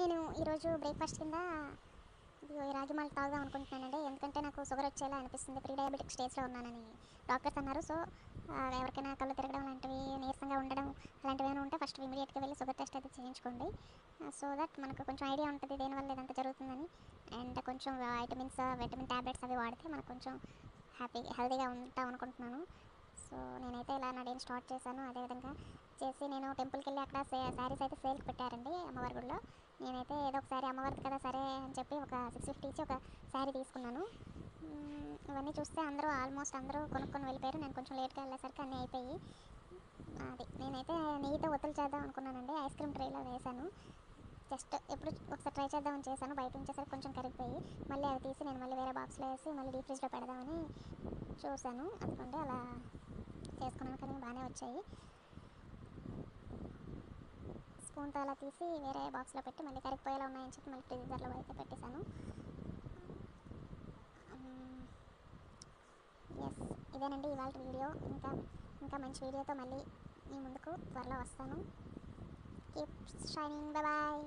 నేను ఈరోజు బ్రేక్ఫాస్ట్ కింద ఇదిగో ఈ రాగి మాల్ట్ తాగుదాం అనుకుంటున్నానండి. ఎందుకంటే నాకు షుగర్ వచ్చేలా అనిపిస్తుంది. ప్రీ డయాబెటిక్ స్టేజ్లో ఉన్నానని డాక్టర్స్ అన్నారు. సో ఎవరికైనా కళ్ళు తిరగడం లాంటివి, నీరసంగా ఉండడం అలాంటివి ఏమైనా ఉంటే ఫస్ట్ ఇమీడియట్గా వెళ్ళి షుగర్ టెస్ట్ అయితే చేయించుకోండి. సో దట్ మనకు కొంచెం ఐడియా ఉంటుంది దేనివల్ల ఇదంతా జరుగుతుందని. అండ్ కొంచెం విటమిన్ టాబ్లెట్స్ అవి వాడితే మనకు కొంచెం హెల్తీగా ఉంటాం అనుకుంటున్నాను. సో నేనైతే ఇలా నా డేని స్టార్ట్ చేశాను. అదేవిధంగా చేసి నేను టెంపుల్కి వెళ్ళి అక్కడ శారీస్ అయితే సేల్కి పెట్టారండి అమ్మవారి గుడిలో. నేనైతే ఏదో ఒక శారీ అమ్మవారిది కదా సరే అని చెప్పి ఒక 650 ఇచ్చి ఒక శారీ తీసుకున్నాను. ఇవన్నీ చూస్తే ఆల్మోస్ట్ అందరూ కొనుక్కొని వెళ్ళిపోయారు. నేను కొంచెం లేట్గా వెళ్ళేసరికి అన్నీ అయిపోయి అది నేనైతే నెయ్యితో ఒత్తులు చేద్దాం అనుకున్నానండి. ఐస్ క్రీమ్ ట్రేలో వేశాను. జస్ట్ ఎప్పుడు ఒకసారి ట్రై చేద్దామని చేశాను. బయట ఉంచేసరికి కొంచెం కరిగిపోయి మళ్ళీ అవి తీసి నేను మళ్ళీ వేరే బాక్స్లో వేసి మళ్ళీ డీప్ ఫ్రిడ్జ్లో పెడదామని చూశాను. అందుకంటే అలా చేసుకున్నాను, కానీ బాగానే వచ్చాయి. స్పూన్తో అలా తీసి వేరే బాక్స్లో పెట్టి మళ్ళీ కరిగిపోయేలా ఉన్నాయని చెప్పి మళ్ళీ ఫ్రీజర్లో అయితే పెట్టేశాను. ఎస్, ఇదేనండి ఇవాళ వీడియో. ఇంకా మంచి వీడియోతో మళ్ళీ మీ ముందుకు త్వరలో వస్తాను. Keep shining, bye bye.